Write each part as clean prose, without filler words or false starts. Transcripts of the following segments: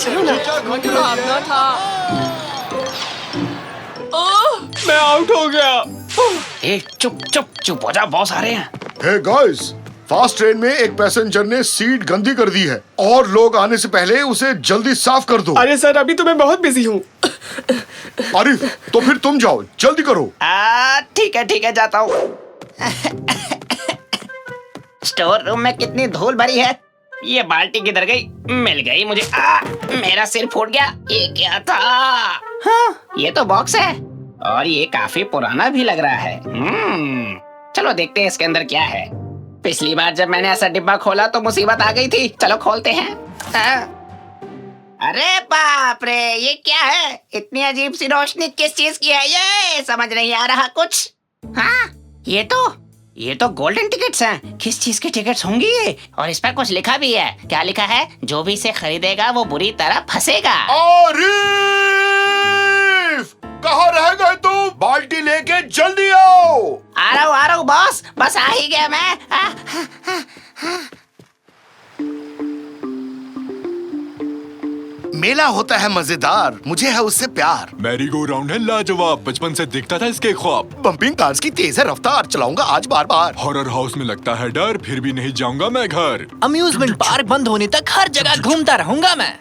चलो ना। भागना था। मैं आउट हो गया। चुप चुप चुप हो जा, बॉस आ रहे हैं। हे गाइस, फास्ट ट्रेन में एक पैसेंजर ने सीट गंदी कर दी है और लोग आने से पहले उसे जल्दी साफ कर दो। अरे सर, अभी तो मैं बहुत बिजी हूँ। आरिफ, तो फिर तुम जाओ, जल्दी करो। ठीक है, जाता हूँ। स्टोर रूम में कितनी धूल भरी है। ये बाल्टी किधर गई? मिल गई मुझे। मेरा सिर फूट गया। ये क्या था? हाँ, ये तो बॉक्स है और ये काफी पुराना भी लग रहा है। चलो देखते हैं इसके अंदर क्या है। पिछली बार जब मैंने ऐसा डिब्बा खोला तो मुसीबत आ गई थी। चलो खोलते हैं। अरे बाप रे, ये क्या है? इतनी अजीब सी रोशनी किस चीज की है? ये समझ नहीं आ रहा कुछ। हाँ, ये तो गोल्डन टिकट्स हैं। किस चीज के टिकट्स होंगी ये? और इस पर कुछ लिखा भी है। क्या लिखा है? जो भी इसे खरीदेगा वो बुरी तरह फंसेगा। आरिफ, कहाँ रह गए तुम? बाल्टी लेके जल्दी आओ। आ रहा हूँ बॉस, बस आ ही गया मैं। मेला होता है मजेदार, मुझे है उससे प्यार। मैरी गो राउंड है लाजवाब, बचपन से दिखता था इसके ख्वाब। बम्पिंग कार्स की तेज है रफ्तार, चलाऊंगा आज बार बार। हॉरर हाउस में लगता है डर, फिर भी नहीं जाऊंगा मैं घर। अम्यूजमेंट पार्क बंद होने तक हर जगह घूमता रहूंगा मैं।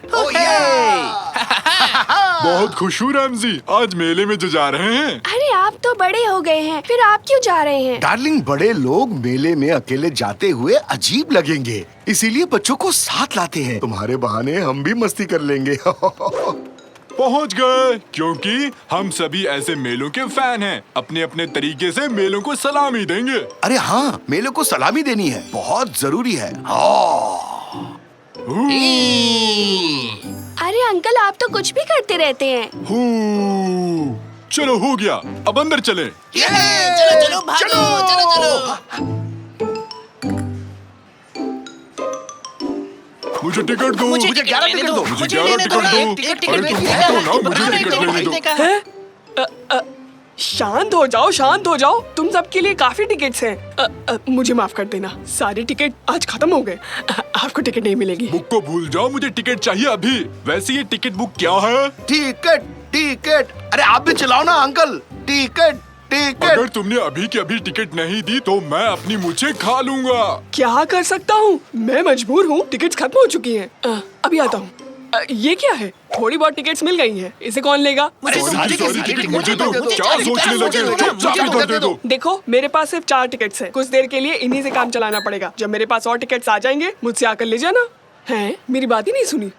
बहुत खुश हूँ रैमजी, आज मेले में जो जा रहे हैं। अरे आप तो बड़े हो गए हैं, फिर आप क्यों जा रहे हैं? डार्लिंग, बड़े लोग मेले में अकेले जाते हुए अजीब लगेंगे, इसीलिए बच्चों को साथ लाते हैं। तुम्हारे बहाने हम भी मस्ती कर लेंगे। पहुँच गए, क्योंकि हम सभी ऐसे मेलों के फैन हैं। अपने अपने तरीके से मेलों को सलामी देंगे। अरे हाँ, मेलों को सलामी देनी है, बहुत जरूरी है। अरे अंकल, आप तो कुछ भी करते रहते हैं। चलो हो गया, अब अंदर चले। चलो भागो, चलो। मुझे टिकट दो। मुझे 11 टिकट दो। मुझे 11 टिकट दो। अरे तुम भागो ना, मुझे टिकट लेने दो। शांत हो जाओ। तुम सबके लिए काफी टिकट्स हैं। मुझे माफ कर देना, सारे टिकट आज खत्म हो गए। आपको टिकट नहीं मिलेगी। बुक को भूल जाओ, मुझे टिकट चाहिए अभी। वैसे ये टिकट बुक क्या है? टिकट। अरे आप भी चलाओ ना अंकल। टिकट। अगर तुमने अभी की अभी टिकट नहीं दी तो मैं अपनी मुझे खा लूंगा। क्या कर सकता हूँ, मैं मजबूर हूँ। टिकट्स खत्म हो चुकी हैं। अभी आता हूँ। ये क्या है? थोड़ी बहुत टिकट्स मिल गई हैं। इसे कौन लेगा? सारी टिकट मुझे दो। क्या सोचने लगे? चुपचाप इधर दे दो। देखो, मेरे पास सिर्फ 4 टिकट्स हैं। कुछ देर के लिए इन्हीं से काम चलाना पड़ेगा। जब मेरे पास और टिकट्स आ जाएंगे, मुझसे आकर ले जाना। हैं? मेरी बात ही नहीं सुनी।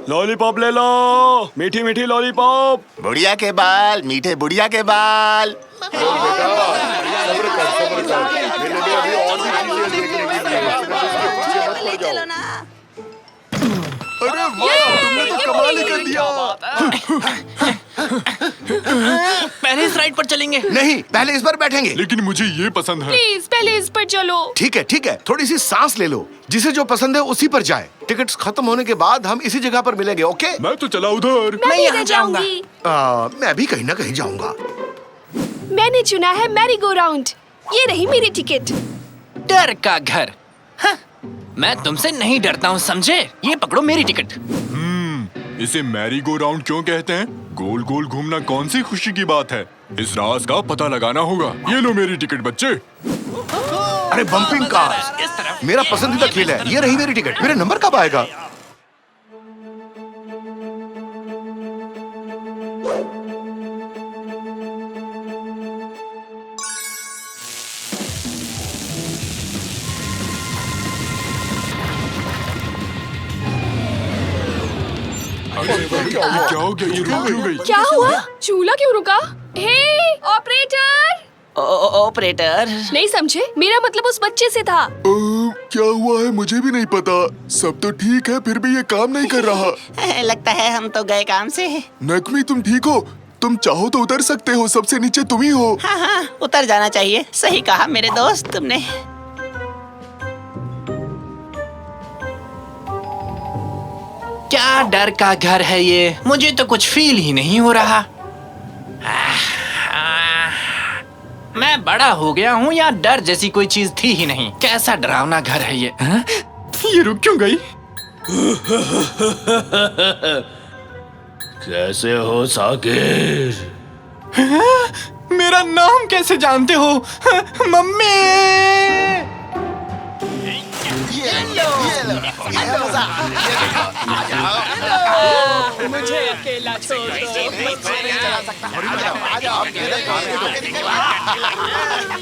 लॉलीपॉप ले लो, मीठी मीठी लॉलीपॉप। बुढ़िया के बाल, मीठे बुढ़िया के बाल। चलो ना। अरे वाह, तुमने तो कमाल ही कर दिया। पहले इस राइड पर चलेंगे। नहीं, पहले इस पर बैठेंगे। लेकिन मुझे ये पसंद है। प्लीज पहले इस पर चलो। ठीक है, थोड़ी सी सांस ले लो। जिसे जो पसंद है उसी पर जाए। टिकट्स खत्म होने के बाद हम इसी जगह पर मिलेंगे, ओके? मैं तो चला उधर। मैं यहाँ इधर जाऊंगी। मैं भी कहीं ना कहीं जाऊंगा। मैंने चुना है मैरी गो राउंड। ये रही मेरी टिकट। डर का घर। हाँ, मैं तुमसे नहीं डरता हूँ, समझे? ये पकड़ो मेरी टिकट। इसे मैरी गो राउंड क्यों कहते हैं? गोल गोल घूमना कौन सी खुशी की बात है? इस राज का पता लगाना होगा। ये लो मेरी टिकट बच्चे। अरे बम्पिंग कार्स मेरा पसंदीदा खेल है। ये रही मेरी टिकट। मेरा नंबर कब आएगा? क्या हो गया? ये रुक क्यों गई? क्या हुआ? चूल्हा क्यों रुका? हे ऑपरेटर! ऑपरेटर। नहीं समझे? मेरा मतलब उस बच्चे से था। क्या हुआ है मुझे भी नहीं पता। सब तो ठीक है, फिर भी ये काम नहीं कर रहा। लगता है हम तो गए काम से। नकमी, तुम ठीक हो? तुम चाहो तो उतर सकते हो, सबसे नीचे तुम ही हो। हाँ, उतर जाना चाहिए। सही कहा मेरे दोस्त तुमने। क्या डर का घर है ये? मुझे तो कुछ फील ही नहीं हो रहा। मैं बड़ा हो गया हूँ या डर जैसी कोई चीज थी ही नहीं। कैसा डरावना घर है ये? ये रुक क्यों गई? कैसे हो साकिर? मेरा नाम कैसे जानते हो? मम्मी! मुझे अकेला छोड़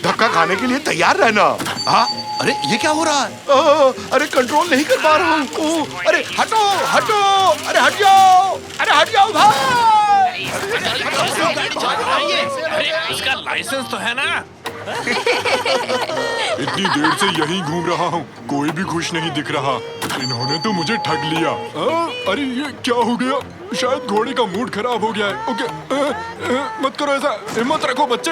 धक्का खाने के लिए तैयार रहना। हाँ, अरे ये क्या हो रहा है? अरे कंट्रोल नहीं कर पा रहा हूँ। अरे हटो हटो, अरे हट जाओ, अरे हट जाओ भाई। इसका लाइसेंस तो है ना? इतनी देर से यहीं घूम रहा हूँ, कोई भी खुश नहीं दिख रहा। इन्होंने तो मुझे ठग लिया। अरे ये क्या हो गया? शायद घोड़े का मूड खराब हो गया है। ओके, मत करो ऐसा, हिम्मत रखो बच्चे,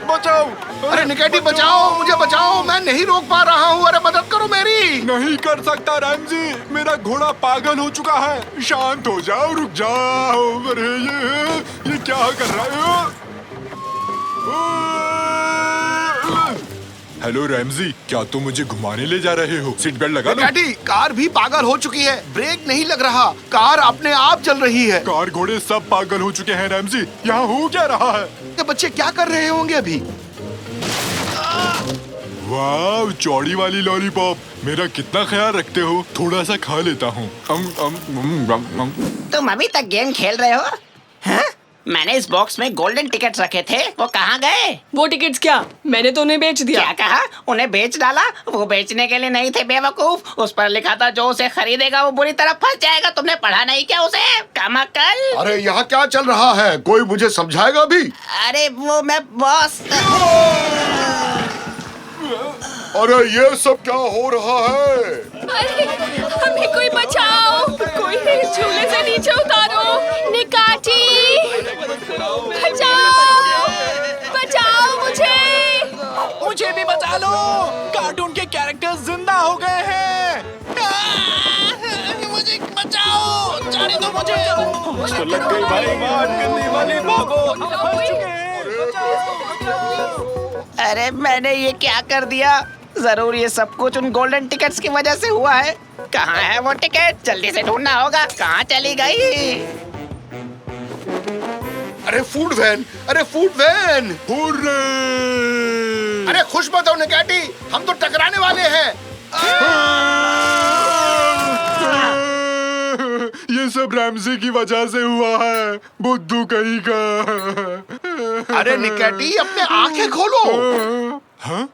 बचाओ। अरे निकेटी बचाओ, मुझे बचाओ, मैं नहीं रोक पा रहा हूँ। अरे मदद करो मेरी। नहीं कर सकता रैमजी, मेरा घोड़ा पागल हो चुका है। शांत हो जाओ, रुक जाओ। अरे ये क्या कर रहा है? हेलो रैमजी, क्या तुम मुझे घुमाने ले जा रहे हो? सीट बेल्ट लगा लो। निकेटी, कार भी पागल हो चुकी है, ब्रेक नहीं लग रहा, कार अपने आप चल रही है। कार घोड़े सब पागल हो चुके हैं रैमजी, यहाँ हो क्या रहा है? ये बच्चे क्या कर रहे होंगे अभी? वाह, चौड़ी वाली लॉलीपॉप, मेरा कितना ख्याल रखते हो। थोड़ा सा खा लेता हूँ। तुम अभी तक गेम खेल रहे हो? हाँ? मैंने इस बॉक्स में गोल्डन टिकट्स रखे थे, वो कहाँ गए? वो टिकट्स क्या? मैंने तो उन्हें बेच दिया। क्या कहा? उन्हें बेच डाला? वो बेचने के लिए नहीं थे बेवकूफ, उस पर लिखा था जो उसे खरीदेगा वो बुरी तरह फंस जाएगा। तुमने पढ़ा नहीं क्या उसे? कमाकल। अरे यहाँ क्या चल रहा है? कोई मुझे समझाएगा भी? अरे वो मैं बॉस। अरे ये सब क्या हो रहा है? अरे हमें कोई बचाओ, कोई मेरे झूले से नीचे उतारो। निकाटी, बचाओ, बचाओ मुझे भी बचा लो, कार्टून के कैरेक्टर्स जिंदा हो गए हैं। मुझे बचाओ, जाने दो मुझे। लग गई भाई बात करने वाले बाबू। अरे मैंने ये क्या कर दिया? जरूर ये सब कुछ उन गोल्डन टिकट्स की वजह से हुआ है। कहाँ है वो टिकट? जल्दी से ढूंढना होगा। कहाँ चली गई? अरे फूड वैन, अरे फूड वैन। हुर्रे! अरे खुश मत हो निकेटी, हम तो टकराने वाले हैं। ये सब रैमजी की वजह से हुआ है, बुद्धू कहीं का। अरे निकेटी, अपने आंखें खोलो। हाँ?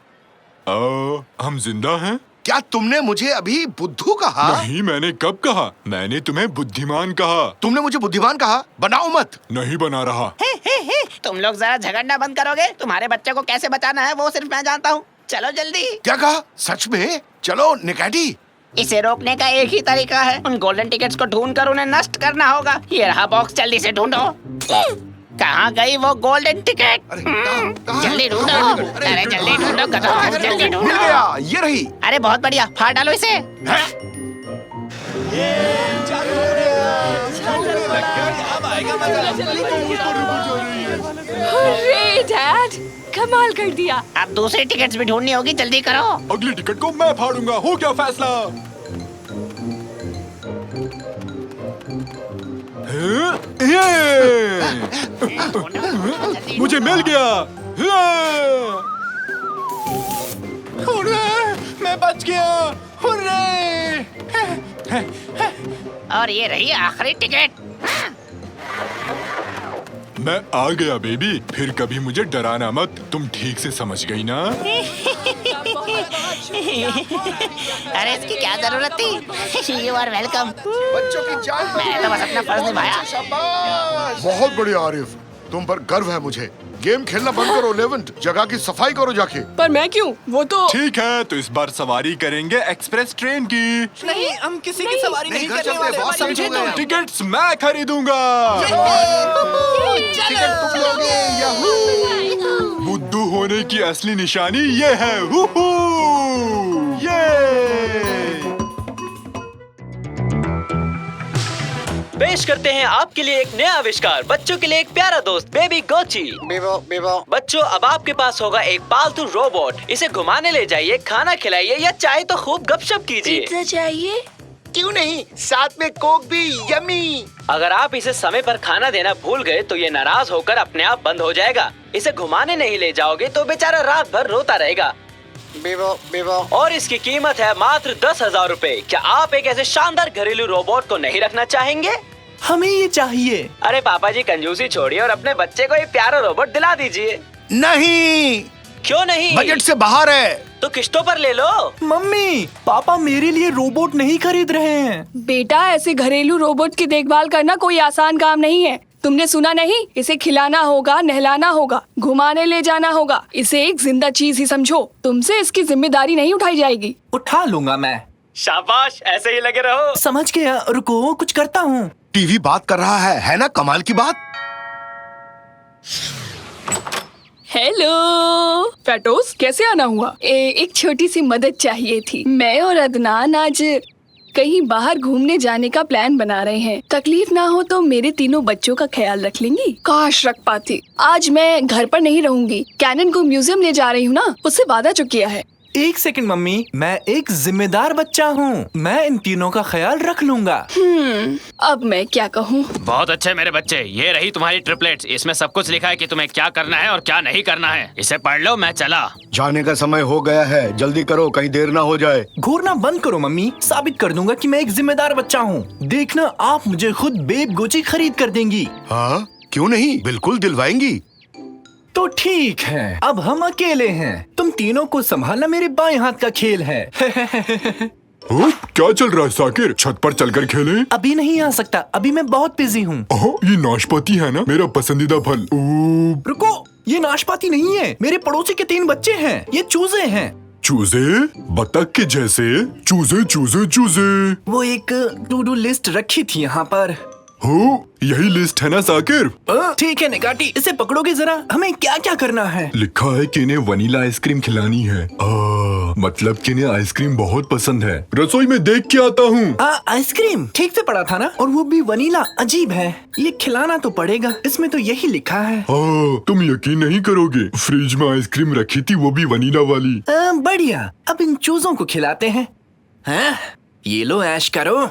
हम जिंदा हैं? क्या तुमने मुझे अभी बुद्धू कहा? नहीं, मैंने कब कहा? मैंने तुम्हें बुद्धिमान कहा। तुमने मुझे बुद्धिमान कहा? बनाओ मत। नहीं बना रहा। तुम लोग जरा झगड़ना बंद करोगे? तुम्हारे बच्चे को कैसे बचाना है वो सिर्फ मैं जानता हूँ। चलो जल्दी। क्या कहा? सच में? चलो निकेटी। इसे रोकने का एक ही तरीका है, उन गोल्डन टिकट्स को ढूंढकर उन्हें नष्ट करना होगा। ये रहा बॉक्स, जल्दी से ढूंढो। कहाँ गई वो गोल्डन टिकट? अरे कहाँ? जल्दी ढूंढो। अरे जल्दी ढूंढो, गधों, जल्दी मिल ढूंढो। गया, ये रही। अरे बहुत बढ़िया, फाड़ डालो इसे। अरे डैड, कमाल कर दिया। अब दूसरी टिकट्स भी ढूंढनी होगी, जल्दी करो। अगली टिकट को मैं फाड़ूंगा। हो गया फैसला। मुझे मिल गया। हुर्रे! मैं बच गया। हुर्रे! और ये रही आखिरी टिकट। मैं आ गया बेबी, फिर कभी मुझे डराना मत। तुम ठीक से समझ गई ना? अरे इसकी क्या जरूरत थी? You are welcome. बच्चों की जान मैंने तो बस अपना फर्ज निभाया। शाबाश। बहुत बढ़िया आरिफ, तुम पर गर्व है मुझे। गेम खेलना बंद करो लेवेंट, जगह की सफाई करो जाके। पर मैं क्यों? वो तो ठीक है, तो इस बार सवारी करेंगे एक्सप्रेस ट्रेन की। नहीं, हम किसी की सवारी नहीं घर करने चलते, वाले। बहुत समझे हो गए तुम? हैं। टिकट्स मैं खरीदूंगा। टिकट तुम लोगे, याहू। बुद्धू होने की असली निशानी ये है। हुहू! ये! पेश करते हैं आपके लिए एक नया आविष्कार, बच्चों के लिए एक प्यारा दोस्त, बेबी गोची। बेबो। बच्चों, अब आपके पास होगा एक पालतू रोबोट। इसे घुमाने ले जाइए, खाना खिलाइए या चाहे तो खूब गपशप कीजिए। पिज्जा चाहिए? क्यों नहीं, साथ में कोक भी। यमी। अगर आप इसे समय पर खाना देना भूल गए तो ये नाराज होकर अपने आप बंद हो जाएगा। इसे घुमाने नहीं ले जाओगे तो बेचारा रात भर रोता रहेगा। बिबो बिबो। और इसकी कीमत है मात्र 10,000 रूपए। क्या आप एक ऐसे शानदार घरेलू रोबोट को नहीं रखना चाहेंगे? हमें ये चाहिए। अरे पापा जी, कंजूसी छोड़िए और अपने बच्चे को एक प्यारा रोबोट दिला दीजिए। नहीं, क्यों नहीं? बजट से बाहर है। तो किस्तों पर ले लो। मम्मी, पापा मेरे लिए रोबोट नहीं खरीद रहे हैं। बेटा, ऐसे घरेलू रोबोट की देखभाल करना कोई आसान काम नहीं है। तुमने सुना नहीं? इसे खिलाना होगा, नहलाना होगा, घुमाने ले जाना होगा। इसे एक जिंदा चीज ही समझो। तुमसे इसकी जिम्मेदारी नहीं उठाई जाएगी। उठा लूंगा मैं। शाबाश, ऐसे ही लगे रहो। समझ गया, रुको कुछ करता हूँ। टीवी बात कर रहा है ना? कमाल की बात। हेलो फैटोस, कैसे आना हुआ? एक छोटी सी मदद चाहिए थी। मैं और अदनान आज कहीं बाहर घूमने जाने का प्लान बना रहे हैं। तकलीफ ना हो तो मेरे तीनों बच्चों का ख्याल रख लेंगी? काश रख पाती। आज मैं घर पर नहीं रहूंगी। कैनन को म्यूजियम ले जा रही हूँ ना, उससे वादा जो किया है। एक सेकंड मम्मी, मैं एक जिम्मेदार बच्चा हूँ। मैं इन तीनों का ख्याल रख लूंगा। अब मैं क्या कहूँ? बहुत अच्छे मेरे बच्चे, ये रही तुम्हारी ट्रिपलेट्स। इसमें सब कुछ लिखा है कि तुम्हें क्या करना है और क्या नहीं करना है। इसे पढ़ लो, मैं चला। जाने का समय हो गया है, जल्दी करो, कहीं देर ना हो जाए। घूरना बंद करो मम्मी, साबित कर दूंगा कि मैं एक जिम्मेदार बच्चा हूँ। देखना, आप मुझे खुद बेब गोची खरीद कर देंगी। हाँ, क्यों नहीं, बिल्कुल दिलवाएंगी। तो ठीक है, अब हम अकेले हैं। तुम तीनों को संभालना मेरे बाएं हाथ का खेल है। क्या चल रहा है साकिर? छत पर चलकर खेलें? अभी नहीं आ सकता, अभी मैं बहुत बिजी हूँ। ये नाशपाती है ना, मेरा पसंदीदा फल। रुको, ये नाशपाती नहीं है। मेरे पड़ोसी के 3 बच्चे हैं। ये चूजे हैं। चूजे? बतख के जैसे? चूजे चूजे चूजे। वो एक टू डू लिस्ट रखी थी यहाँ पर। हो, यही लिस्ट है ना साकिर? ठीक है निकाटी, इसे पकड़ोगे जरा? हमें क्या क्या करना है? लिखा है कि इन्हें वनीला आइसक्रीम खिलानी है। मतलब कि इन्हें आइसक्रीम बहुत पसंद है। रसोई में देख के आता हूँ। आइसक्रीम ठीक से पढ़ा था ना? और वो भी वनीला। अजीब है, ये खिलाना तो पड़ेगा। इसमें तो यही लिखा है। तुम यकीन नहीं करोगे, फ्रिज में आइसक्रीम रखी थी, वो भी वनीला वाली। बढ़िया, अब इन चूजों को खिलाते हैं। ये लो, ऐश करो।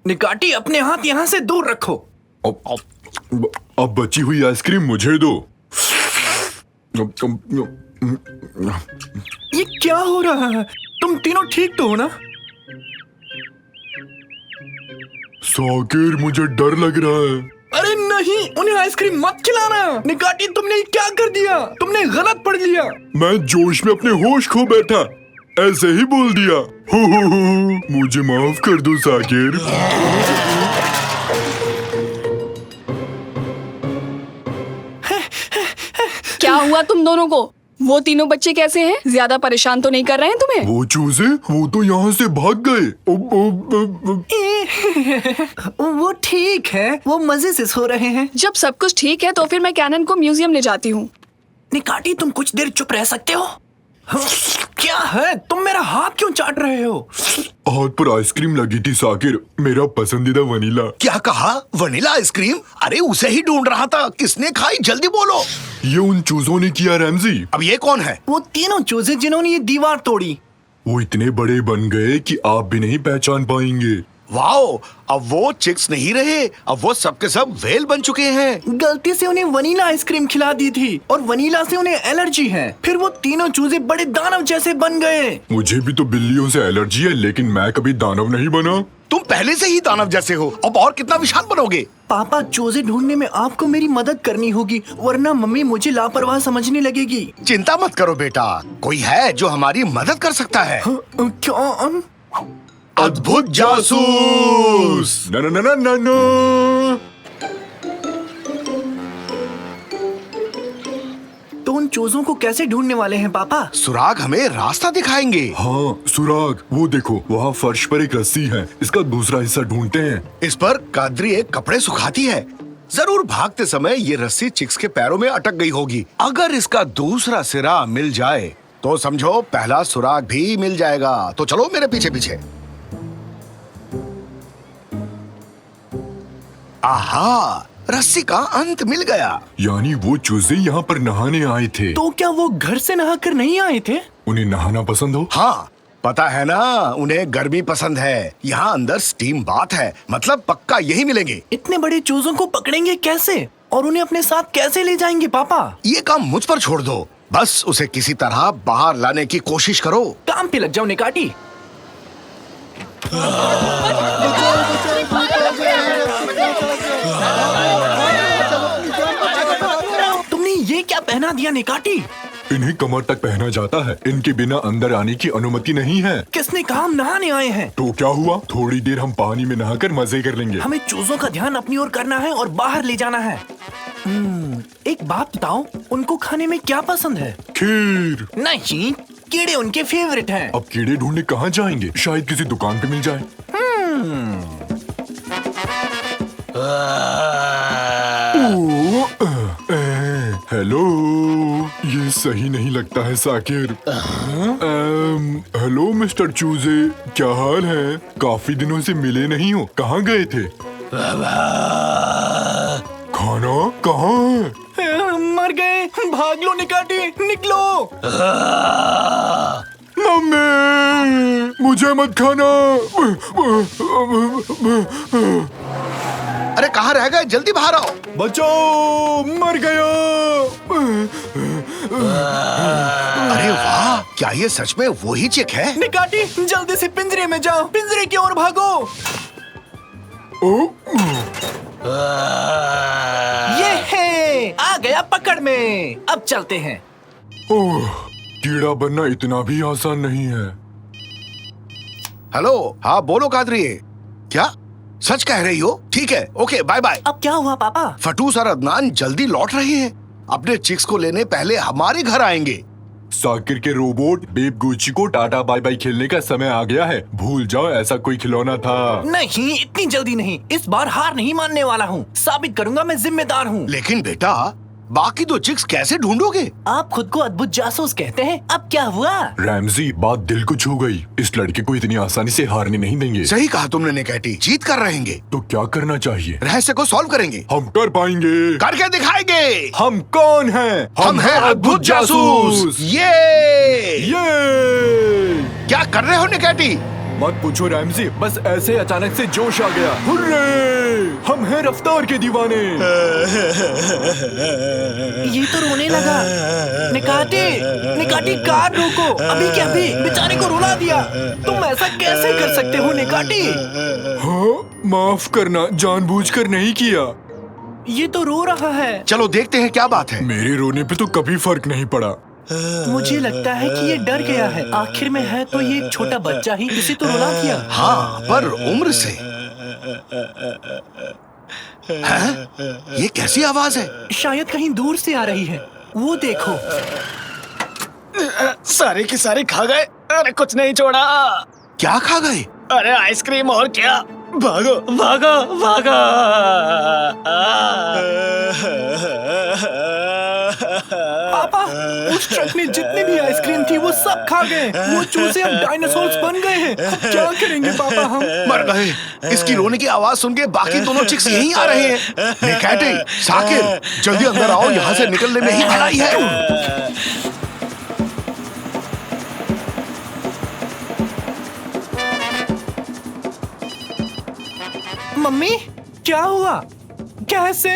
निकाटी, अपने हाथ यहाँ से दूर रखो। अब बची हुई आइसक्रीम मुझे दो। ये क्या हो रहा है? तुम तीनों ठीक तो हो ना? साकिर, मुझे डर लग रहा है। अरे नहीं, उन्हें आइसक्रीम मत खिलाना। निकाटी, तुमने क्या कर दिया? तुमने गलत पढ़ लिया। मैं जोश में अपने होश खो बैठा, ऐसे ही बोल दिया। हो, मुझे माफ कर दो साकिर। क्या हुआ तुम दोनों को? वो तीनों बच्चे कैसे हैं? ज्यादा परेशान तो नहीं कर रहे हैं तुम्हें? वो चूजे, वो तो यहाँ से भाग गए। वो ठीक है, वो मजे से सो रहे हैं। जब सब कुछ ठीक है तो फिर मैं कैनन को म्यूजियम ले जाती हूँ। निकाटी, तुम कुछ देर चुप रह सकते हो? क्या है, तुम मेरा हाथ क्यों चाट रहे हो? हाथ पर आइसक्रीम लगी थी साकिर, मेरा पसंदीदा वनीला। क्या कहा? Vanilla ice cream? अरे उसे ही ढूंढ रहा था। किसने खाई, जल्दी बोलो। ये उन चूजों ने किया रैमजी। अब ये कौन है? वो तीनों चूजे जिन्होंने ये दीवार तोड़ी। वो इतने बड़े बन गए कि आप भी नहीं पहचान पाएंगे। वाओ, अब वो चिक्स नहीं रहे, अब वो सब के सब व्हेल बन चुके हैं। गलती से उन्हें वनीला आइसक्रीम खिला दी थी और वनीला से उन्हें एलर्जी है। फिर वो तीनों चूजे बड़े दानव जैसे बन गए। मुझे भी तो बिल्लियों से एलर्जी है, लेकिन मैं कभी दानव नहीं बना। तुम पहले से ही दानव जैसे हो, अब और कितना विशाल बनोगे? पापा, चूजे ढूंढने में आपको मेरी मदद करनी होगी, वरना मम्मी मुझे लापरवाह समझने लगेगी। चिंता मत करो बेटा, कोई है जो हमारी मदद कर सकता है। क्या? अद्भुत जासूस। ना ना ना ना ना ना। तो उन चूजों को कैसे ढूंढने वाले हैं पापा? सुराग हमें रास्ता दिखाएंगे। हाँ, सुराग, वो देखो, वहाँ फर्श पर एक रस्सी है। इसका दूसरा हिस्सा ढूंढते हैं। इस पर कादरी एक कपड़े सुखाती है। जरूर भागते समय ये रस्सी चिक्स के पैरों में अटक गई होगी। अगर इसका दूसरा सिरा मिल जाए तो समझो पहला सुराग भी मिल जाएगा। तो चलो मेरे पीछे पीछे। आहा, रस्सी का अंत मिल गया। यानी वो चूजे यहाँ पर नहाने आए थे। तो क्या वो घर से नहाकर नहीं आए थे? उन्हें नहाना पसंद हो? हाँ, पता है ना, उन्हें गर्मी पसंद है। यहाँ अंदर स्टीम बाथ है, मतलब पक्का यही मिलेंगे। इतने बड़े चूजों को पकड़ेंगे कैसे और उन्हें अपने साथ कैसे ले जाएंगे पापा? ये काम मुझ पर छोड़ दो, बस उसे किसी तरह बाहर लाने की कोशिश करो। काम पे लग जाओ निकाटी। तुमने ये क्या पहना दिया निकाटी? इन्हें कमर तक पहना जाता है, इनके बिना अंदर आने की अनुमति नहीं है। किसने कहा हम नहाने आए हैं? तो क्या हुआ, थोड़ी देर हम पानी में नहाकर मजे कर लेंगे। हमें चूजों का ध्यान अपनी ओर करना है और बाहर ले जाना है। एक बात बताओ, उनको खाने में क्या पसंद है? खीर। नहीं, कीड़े उनके फेवरेट हैं। अब कीड़े ढूंढने कहाँ जाएंगे? शायद किसी दुकान पे मिल जाए। हेलो, ये सही नहीं लगता है साकिर। हेलो मिस्टर चूजे, क्या हाल है? काफी दिनों से मिले नहीं हो, कहाँ गए थे? खाना कहाँ है? मर गए, भाग लो निकाटी, निकलो। मम्मी, मुझे मत खाना। अरे कहाँ रह गए, जल्दी बाहर आओ। बचाओ, मर गया। अरे वाह, क्या ये सच में वही चिक है? निकाटी, जल्दी से पिंजरे में जाओ, पिंजरे की ओर भागो। ये है, आ गया पकड़ में। अब चलते हैं। ओह, कीड़ा बनना इतना भी आसान नहीं है। हेलो, हाँ बोलो कादरी, क्या सच कह रही हो? ठीक है, ओके, बाय बाय। अब क्या हुआ पापा? फटूस और अदनान जल्दी लौट रहे हैं। अपने चिक्स को लेने पहले हमारे घर आएंगे। साकिर के रोबोट बेब गुच्ची को टाटा बाय बाय खेलने का समय आ गया है। भूल जाओ ऐसा कोई खिलौना था। नहीं, इतनी जल्दी नहीं। इस बार हार नहीं मानने वाला हूँ। साबित करूंगा मैं जिम्मेदार हूँ। लेकिन बेटा, बाकी दो चिक्स कैसे ढूंढोगे? आप खुद को अद्भुत जासूस कहते हैं। अब क्या हुआ? रैमजी, बात दिल को छू गई। इस लड़के को इतनी आसानी से हारने नहीं देंगे। सही कहा तुमने निकैटी, जीत कर रहेंगे। तो क्या करना चाहिए? रहस्य को सॉल्व करेंगे। हम कर पाएंगे। करके दिखाएंगे। हम कौन हैं? हम हैं अद्भुत जासूस। ये क्या कर रहे हो निकैटी? मत पूछो रैमजी, बस ऐसे अचानक से जोश आ गया। हुर्रे! हम हैं रफ्तार के दीवाने। ये तो रोने लगा। निकाटी कार रोको, अभी के अभी बेचारे को रुला दिया। तुम ऐसा कैसे कर सकते हो निकाटी? हाँ, माफ करना, जानबूझकर नहीं किया। ये तो रो रहा है। चलो देखते हैं क्या बात है। मेरे रोने पे तो कभी फर्क नहीं पड़ा। मुझे लगता है कि ये डर गया है। आखिर में है तो ये एक छोटा बच्चा ही, इसे तो रुला दिया। हाँ, पर उम्र से। हैं? ये कैसी आवाज है? शायद कहीं दूर से आ रही है। वो देखो। सारे के सारे खा गए। अरे कुछ नहीं छोड़ा। क्या खा गए? अरे आइसक्रीम और क्या। भागो भागो भागो। पापा, उस ट्रक में जितनी भी आइसक्रीम थी वो सब खा गए। वो चूजे अब डायनासोर्स बन गए हैं। अब क्या करेंगे पापा हम? मर गए। इसकी रोने की आवाज सुन के बाकी दोनों चिक्स यहीं आ रहे हैं। निकैटी, साकिर, जल्दी अंदर आओ, यहाँ से निकलने में ही भलाई है। मम्मी, क्या हुआ? कैसे?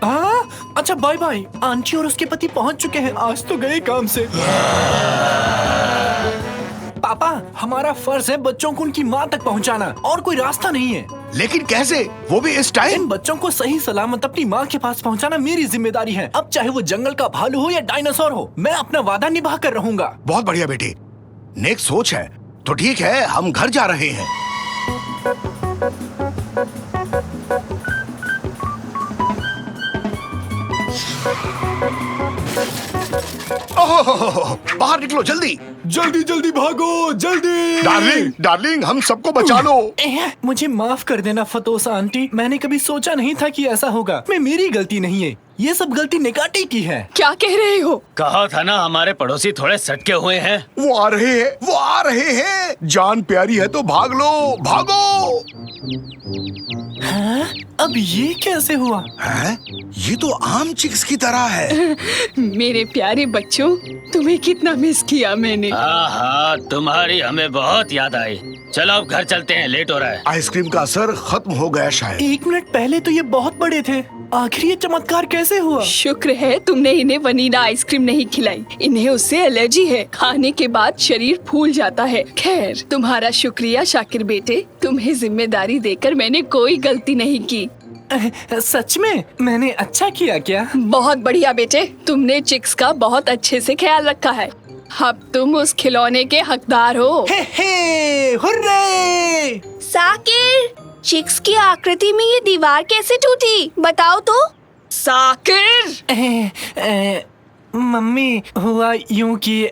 हाँ, अच्छा बाय बाय। आंटी और उसके पति पहुंच चुके हैं। आज तो गए काम से। पापा, हमारा फर्ज है बच्चों को उनकी माँ तक पहुंचाना, और कोई रास्ता नहीं है। लेकिन कैसे, वो भी इस टाइम? इन बच्चों को सही सलामत अपनी माँ के पास पहुंचाना मेरी जिम्मेदारी है। अब चाहे वो जंगल का भालू हो या डायनासोर हो, मैं अपना वादा निभा कर रहूंगा। बहुत बढ़िया बेटी, नेक सोच है। तो ठीक है, हम घर जा रहे हैं। ओह, बाहर निकलो जल्दी। जल्दी जल्दी भागो, जल्दी। डार्लिंग, डार्लिंग, हम सबको बचा लो। मुझे माफ कर देना फतोसा आंटी, मैंने कभी सोचा नहीं था कि ऐसा होगा। मैं मेरी गलती नहीं है, ये सब गलती निकाटी की है। क्या कह रहे हो? कहा था ना हमारे पड़ोसी थोड़े सटके हुए हैं। वो आ रहे हैं, वो आ रहे हैं। जान प्यारी है तो भाग लो, भागो। हाँ? अब ये कैसे हुआ? हैं? ये तो आम चिक्स की तरह है। मेरे प्यारे बच्चों, तुम्हें कितना मिस किया मैंने। हाँ, तुम्हारी हमें बहुत याद आई। चलो अब घर चलते हैं, लेट हो रहा है। आइसक्रीम का असर खत्म हो गया शायद। 1 मिनट पहले तो ये बहुत बड़े थे, आखिर ये चमत्कार कैसे हुआ? शुक्र है तुमने इन्हें वनीला आइसक्रीम नहीं खिलाई। इन्हें उससे एलर्जी है। खाने के बाद शरीर फूल जाता है। खैर, तुम्हारा शुक्रिया शाकिर बेटे। तुम्हें जिम्मेदारी देकर मैंने कोई गलती नहीं की। सच में? मैंने अच्छा किया क्या? बहुत बढ़िया बेटे, तुमने चिक्स का बहुत अच्छे से ख्याल रखा है। अब तुम उस खिलौने के हकदार हो। हे, हुर्रे! साकिर, चिक्स की आकृति में ये दीवार कैसे टूटी? बताओ तो। साकिर! मम्मी, हुआ यूं कि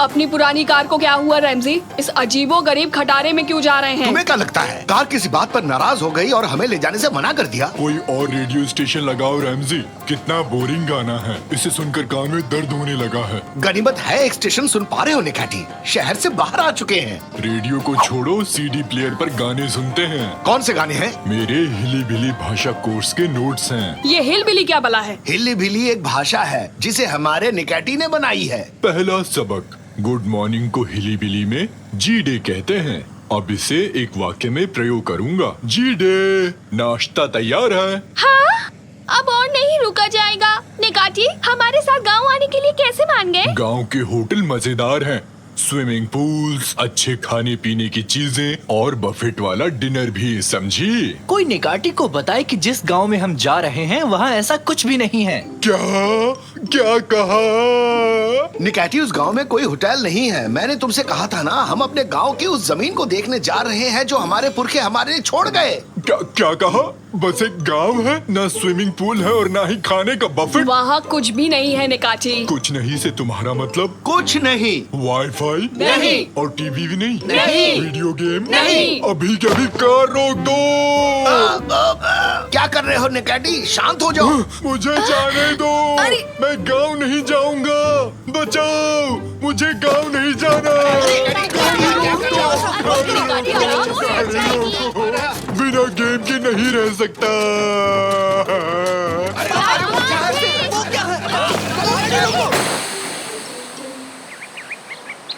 अपनी पुरानी कार को क्या हुआ रैमजी? इस अजीबो गरीब खटारे में क्यों जा रहे हैं? तुम्हें क्या लगता है कार किसी बात पर नाराज हो गई और हमें ले जाने से मना कर दिया? कोई और रेडियो स्टेशन लगाओ रैमजी। कितना बोरिंग गाना है, इसे सुनकर कान में दर्द होने लगा है। गनीमत है एक स्टेशन सुन पा रहे हो निकाटी। शहर से बाहर आ चुके हैं। रेडियो को छोड़ो, सीडी प्लेयर पर गाने सुनते हैं। कौन से गाने हैं? मेरे हिली भिली भाषा कोर्स के नोट्स हैं। ये हिलबिली क्या बला है? हिली भिली एक भाषा है जिसे हमारे निकाटी ने बनाई है। पहला सबक, गुड मॉर्निंग को हिली बिली में जी डे कहते हैं। अब इसे एक वाक्य में प्रयोग करूंगा। जी डे, नाश्ता तैयार है? हाँ, अब और नहीं रुका जाएगा। निकाटी, हमारे साथ गांव आने के लिए कैसे मान गए? गांव के होटल मजेदार हैं। स्विमिंग पूल्स, अच्छे खाने पीने की चीजें और बफेट वाला डिनर भी, समझी? कोई निकाटी को बताए कि जिस गांव में हम जा रहे हैं वहाँ ऐसा कुछ भी नहीं है। क्या कहा? निकाटी, उस गांव में कोई होटल नहीं है। मैंने तुमसे कहा था ना, हम अपने गांव की उस जमीन को देखने जा रहे हैं जो हमारे पुरखे हमारे लिए छोड़ गए। क्या कहा? बस एक गांव है, ना स्विमिंग पूल है और ना ही खाने का बफेट। वहाँ कुछ भी नहीं है निकाटी। कुछ नहीं से तुम्हारा मतलब? कुछ नहीं। वाईफाई नहीं। और टीवी भी नहीं? नहीं। वीडियो गेम नहीं। अभी के अभी कार रोक दो। क्या कर रहे हो निकाटी? शांत हो जाओ। मुझे जाने दो। मैं गांव नहीं जाऊंगा। बचाओ, मुझे गांव नहीं जाना। बिना गेम के नहीं रह सकता।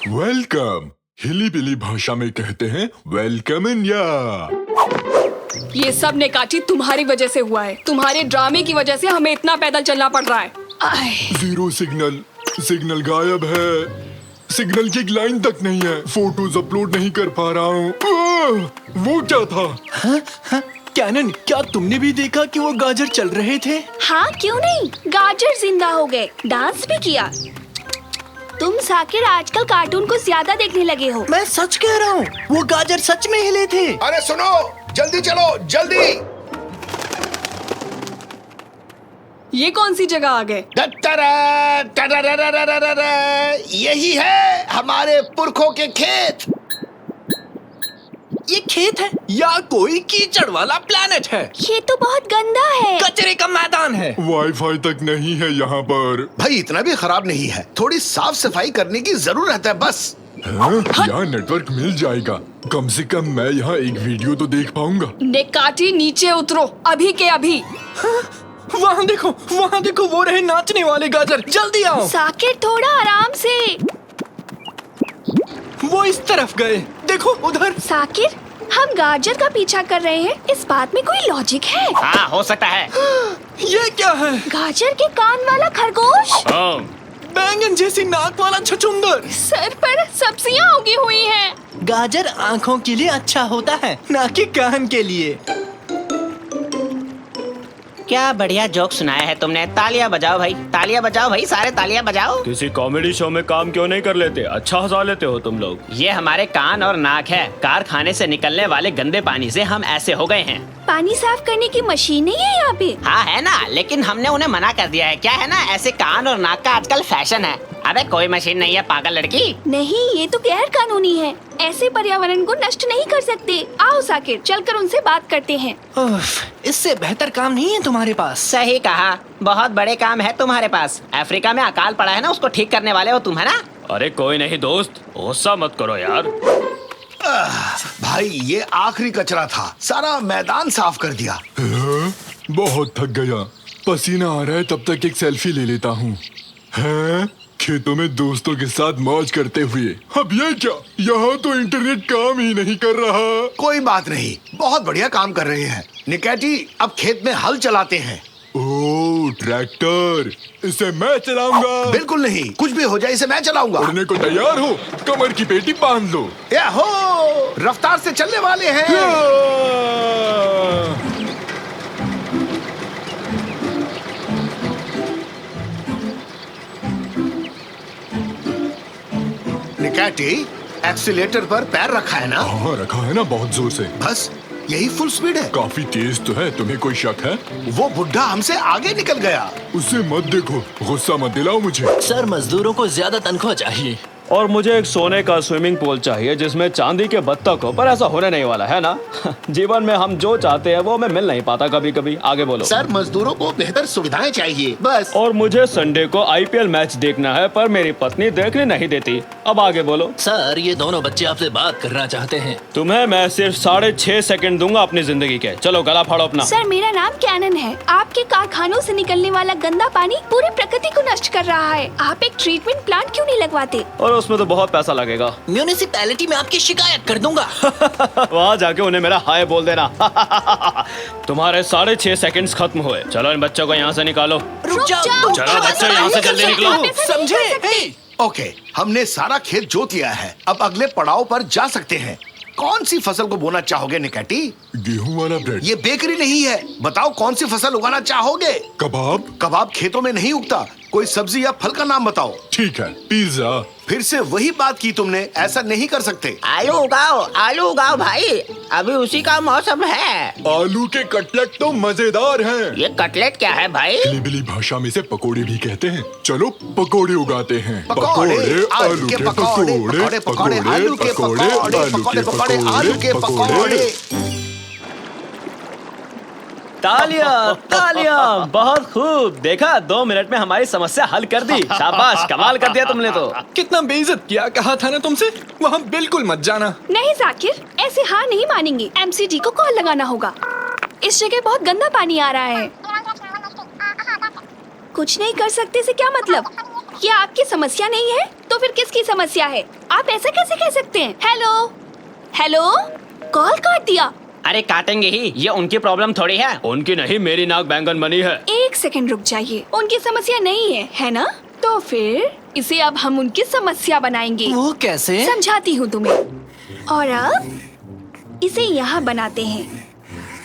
वेलकम, हिली बिली भाषा में कहते हैं वेलकम इन या। ये सब निकाटी तुम्हारी वजह से हुआ है। तुम्हारे ड्रामे की वजह से हमें इतना पैदल चलना पड़ रहा है। जीरो सिग्नल गायब है। सिग्नल की एक लाइन तक नहीं है। फोटोज अपलोड नहीं कर पा रहा हूँ। वो क्या था? हाँ? कैनन, क्या तुमने भी देखा कि वो गाजर चल रहे थे? हाँ, क्यों नहीं, गाजर जिंदा हो गए, डांस भी किया। तुम साकिर आजकल कार्टून को ज्यादा देखने लगे हो। मैं सच कह रहा हूँ, वो गाजर सच में हिले थे। अरे सुनो, जल्दी चलो, जल्दी। ये कौन सी जगह आ गए? यही है हमारे पुरखों के खेत। ये खेत है या कोई कीचड़ वाला प्लेनेट है? ये तो बहुत गंदा है। कचरे का मैदान है। वाईफाई तक नहीं है यहाँ पर। भाई इतना भी खराब नहीं है, थोड़ी साफ सफाई करने की जरूरत है बस। यहाँ नेटवर्क मिल जाएगा। कम से कम मैं यहाँ एक वीडियो तो देख पाऊंगा। निकाटी, नीचे उतरो अभी के अभी। वहाँ देखो, वो रहे नाचने वाले गाजर। जल्दी आओ। साकिर, थोड़ा आराम से। वो इस तरफ गए, देखो उधर। साकिर, हम गाजर का पीछा कर रहे हैं, इस बात में कोई लॉजिक है? हाँ, हो सकता है। ये क्या है? गाजर के कान वाला खरगोश, बैंगन जैसी नाक वाला छछूंदर, सर पर सब्जियां उगी हुई हैं। गाजर आँखों के लिए अच्छा होता है, ना कि कान के लिए। क्या बढ़िया जोक सुनाया है तुमने। तालियां बजाओ भाई, तालियां बजाओ भाई, सारे तालियां बजाओ। किसी कॉमेडी शो में काम क्यों नहीं कर लेते? अच्छा हंसा लेते हो तुम लोग। ये हमारे कान और नाक है। कारखाने से निकलने वाले गंदे पानी से हम ऐसे हो गए हैं। पानी साफ करने की मशीन नहीं है यहाँ पे? हाँ है ना, लेकिन हमने उन्हें मना कर दिया है। क्या है ना, ऐसे कान और नाक का आजकल फैशन है। अबे कोई मशीन नहीं है पागल लड़की। नहीं, ये तो गैर कानूनी है। ऐसे पर्यावरण को नष्ट नहीं कर सकते। आओ साकिर, चलकर उनसे बात करते हैं। इससे बेहतर काम नहीं है तुम्हारे पास? सही कहा, बहुत बड़े काम है तुम्हारे पास। अफ्रीका में अकाल पड़ा है ना, उसको ठीक करने वाले हो तुम, है ना? अरे कोई नहीं दोस्त, गुस्सा मत करो यार। भाई ये आखिरी कचरा था, सारा मैदान साफ कर दिया। बहुत थक गया, पसीना आ रहा है, तब तक एक सेल्फी ले लेता हूँ। हैं? खेतों में दोस्तों के साथ मौज करते हुए। अब ये क्या, यहाँ तो इंटरनेट काम ही नहीं कर रहा। कोई बात नहीं, बहुत बढ़िया काम कर रहे हैं। निकैटी अब खेत में हल चलाते हैं। ओह ट्रैक्टर, इसे मैं चलाऊंगा। बिल्कुल नहीं, कुछ भी हो जाए इसे मैं चलाऊंगा। उड़ने को तैयार हो, कमर की पेटी बांध लो। याहो, रफ्तार से चलने वाले हैं। निकैटी, एक्सीलेटर पर पैर रखा है ना? हाँ रखा है ना, बहुत जोर से। बस यही फुल स्पीड है। काफी तेज तो है, तुम्हें कोई शक है? वो बुढ़ा हमसे आगे निकल गया। उसे मत देखो, गुस्सा मत दिलाओ मुझे। सर, मजदूरों को ज्यादा तनख्वाह चाहिए। और मुझे एक सोने का स्विमिंग पूल चाहिए जिसमें चांदी के बत्तख हो, पर ऐसा होने नहीं वाला है ना। जीवन में हम जो चाहते हैं वो हमें मिल नहीं पाता कभी कभी। आगे बोलो। सर, मजदूरों को बेहतर सुविधाएं चाहिए, बस। और मुझे संडे को IPL मैच देखना है, पर मेरी पत्नी देखने नहीं देती। अब आगे बोलो। सर, ये दोनों बच्चे आपसे बात करना चाहते हैं। तुम्हें मैं सिर्फ 6.5 सेकंड दूंगा अपनी जिंदगी के। चलो गला फाड़ो अपना। सर, मेरा नाम कैनन है। आपके कारखानों से निकलने वाला गंदा पानी पूरी प्रकृति को नष्ट कर रहा है। आप एक ट्रीटमेंट प्लांट क्यों नहीं लगवाते? और उसमें तो बहुत पैसा लगेगा। म्यूनिसिपैलिटी में आपकी शिकायत कर दूंगा। वहाँ जाके उन्हें मेरा हाय बोल देना। तुम्हारे 6.5 सेकंड्स खत्म हुए। चलो इन बच्चों को यहाँ से निकालो। रुक जाओ। चलो बच्चों, यहाँ से जल्दी निकलो। समझे? ओके, हमने सारा खेत जोत लिया है, अब अगले पड़ाव पर जा सकते हैं। कौन सी फसल को बोना चाहोगे निकैटी? गेहूं वाला ब्रेड। ये बेकरी नहीं है, बताओ कौन सी फसल उगाना चाहोगे? कबाब। कबाब खेतों में नहीं उगता, कोई सब्जी या फल का नाम बताओ। ठीक है, पिज्जा। फिर से वही बात की तुमने, ऐसा नहीं कर सकते। आलू उगाओ भाई, अभी उसी का मौसम है। आलू के कटलेट तो मजेदार हैं। ये कटलेट क्या है भाई? हिलीबिली भाषा में इसे पकोड़े भी कहते हैं। चलो पकोड़े उगाते हैं। पकोड़े, आलू के पकोड़े, पकोड़े पकोड़े, आलू के पकोड़े, पकोड़े पकोड़े, आलू के पकोड़े। तालियां तालियां, बहुत खूब। देखा, 2 मिनट में हमारी समस्या हल कर दी। शाबाश, कमाल कर दिया तुमने तो। कितना बेइज्जत किया, कहा था ना तुमसे, वहाँ बिल्कुल मत जाना। नहीं जाकिर, ऐसे हार नहीं मानेंगे। MCD को कॉल लगाना होगा। इस जगह बहुत गंदा पानी आ रहा है। कुछ नहीं कर सकते से क्या मतलब? ये आपकी समस्या नहीं है तो फिर किसकी समस्या है? आप ऐसा कैसे कह सकते हैं? हेलो, कॉल काट दिया। अरे काटेंगे ही, ये उनकी प्रॉब्लम थोड़ी है। उनकी नहीं, मेरी नाक बैंगन बनी है। 1 सेकंड रुक जाइए, उनकी समस्या नहीं है ना? तो फिर इसे अब हम उनकी समस्या बनाएंगे। वो कैसे? समझाती हूँ तुम्हें। और अब इसे यहाँ बनाते हैं।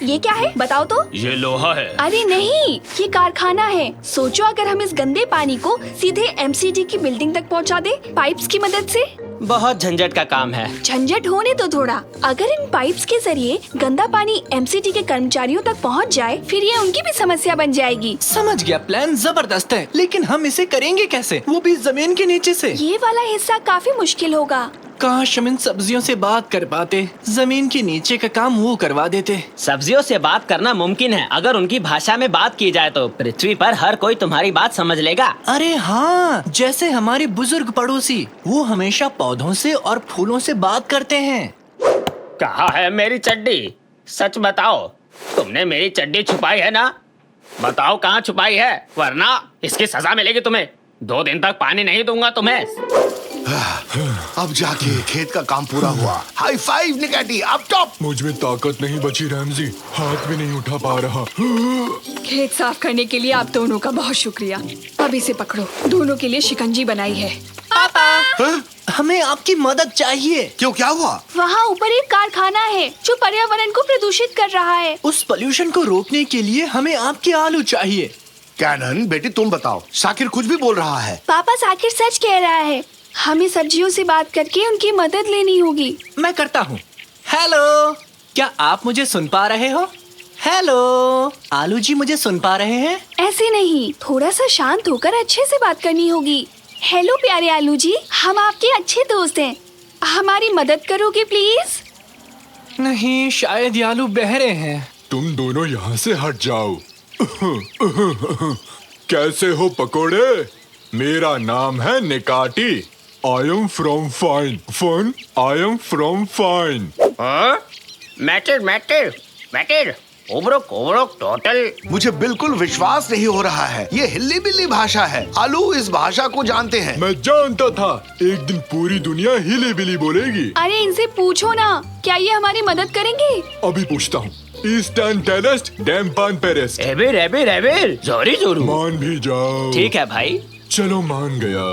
ये क्या है बताओ तो? ये लोहा है। अरे नहीं, ये कारखाना है। सोचो अगर हम इस गंदे पानी को सीधे MCD की बिल्डिंग तक पहुँचा दे पाइप्स की मदद से। बहुत झंझट का काम है। झंझट होने तो थोड़ा, अगर इन पाइप्स के जरिए गंदा पानी MCD के कर्मचारियों तक पहुंच जाए, फिर ये उनकी भी समस्या बन जाएगी। समझ गया, प्लान जबरदस्त है, लेकिन हम इसे करेंगे कैसे? वो भी जमीन के नीचे से। ये वाला हिस्सा काफी मुश्किल होगा। काश हम इन सब्जियों से बात कर पाते, जमीन के नीचे का काम वो करवा देते। सब्जियों से बात करना मुमकिन है, अगर उनकी भाषा में बात की जाए तो पृथ्वी पर हर कोई तुम्हारी बात समझ लेगा। अरे हाँ, जैसे हमारे बुजुर्ग पड़ोसी, वो हमेशा पौधों से और फूलों से बात करते हैं। कहाँ है मेरी चड्डी? सच बताओ, तुमने मेरी चड्डी छुपाई है ना? बताओ कहाँ छुपाई है, वरना इसकी सजा मिलेगी तुम्हें। 2 दिन तक पानी नहीं दूंगा तुम्हें। अब जाके खेत का काम पूरा हुआ। हाई फाइव निकैटी, अब टॉप। मुझ में ताकत नहीं बची रैमजी, हाथ भी नहीं उठा पा रहा। खेत साफ करने के लिए आप दोनों का बहुत शुक्रिया। अब इसे पकड़ो, दोनों के लिए शिकंजी बनाई है। पापा, हमें आपकी मदद चाहिए। क्यों, क्या हुआ? वहाँ ऊपर एक कारखाना है जो पर्यावरण को प्रदूषित कर रहा है। उस पोल्यूशन को रोकने के लिए हमें आपके आलू चाहिए। कैनन बेटी तुम बताओ, शाकिर कुछ भी बोल रहा है। पापा, साकिर सच कह रहा है। हमें सब्जियों से बात करके उनकी मदद लेनी होगी। मैं करता हूँ। हेलो, क्या आप मुझे सुन पा रहे हो? हेलो, आलू जी मुझे सुन पा रहे हैं? ऐसे नहीं, थोड़ा सा शांत होकर अच्छे से बात करनी होगी। हेलो प्यारे आलू जी, हम आपके अच्छे दोस्त हैं। हमारी मदद करोगे प्लीज? नहीं, शायद ये आलू बहरे हैं। तुम दोनों यहाँ से हट जाओ। कैसे हो पकोड़े? मेरा नाम है निकाटी। I am from fine. Fun, I am from fine. Matter ओब्रोक टोटल। मुझे बिल्कुल विश्वास नहीं हो रहा है, ये हिल्ली बिल्ली भाषा है। आलू इस भाषा को जानते हैं। मैं जानता था एक दिन पूरी दुनिया हिली बिली बोलेगी। अरे इनसे पूछो ना, क्या ये हमारी मदद करेंगे? अभी पूछता हूँ। ईस्टर्न टेरेस्ट डैम्पान पेरेस्ट। एबिर जोरी जोरू। मान भी जाओ। ठीक है भाई। चलो मान गया।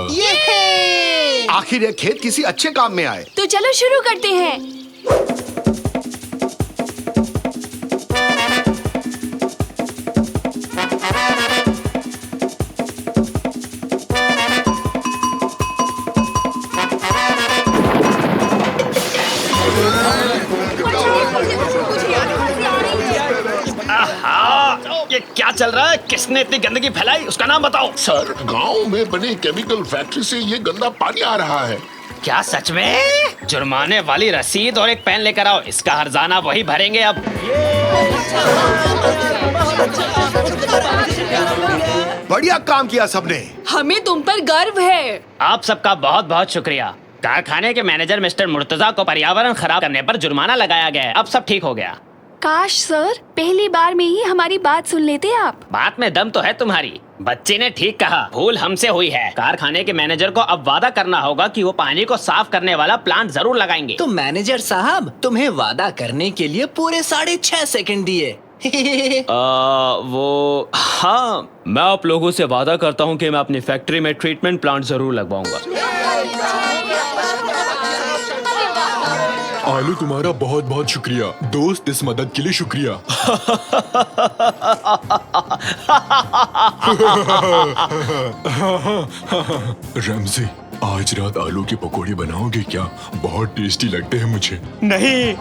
आखिर ये खेत किसी अच्छे काम में आए। तो चलो शुरू करते हैं। ये क्या चल रहा है? किसने इतनी गंदगी फैलाई? उसका नाम बताओ। सर, गांव में बने केमिकल फैक्ट्री से ये गंदा पानी आ रहा है। क्या सच में? जुर्माने वाली रसीद और एक पेन लेकर आओ, इसका हर्जाना वही भरेंगे अब। बढ़िया काम किया सबने। हमें तुम पर गर्व है। आप सबका बहुत बहुत शुक्रिया। कारखाने के मैनेजर मिस्टर मुर्तजा को पर्यावरण खराब करने पर जुर्माना लगाया गया है। अब सब ठीक हो गया। काश सर, पहली बार में ही हमारी बात सुन लेते आप। बात में दम तो है तुम्हारी। बच्चे ने ठीक कहा, भूल हमसे हुई है। कारखाने के मैनेजर को अब वादा करना होगा कि वो पानी को साफ करने वाला प्लांट जरूर लगाएंगे। तो मैनेजर साहब, तुम्हें वादा करने के लिए पूरे 6.5 सेकंड दिए। हाँ, मैं आप लोगों से वादा करता हूँ कि मैं अपनी फैक्ट्री में ट्रीटमेंट प्लांट जरूर लगवाऊंगा। आलू, तुम्हारा बहुत बहुत शुक्रिया। दोस्त, इस मदद के लिए शुक्रिया। रमजी, आज रात आलू की पकौड़ी बनाओगे क्या? बहुत टेस्टी लगते हैं मुझे। नहीं।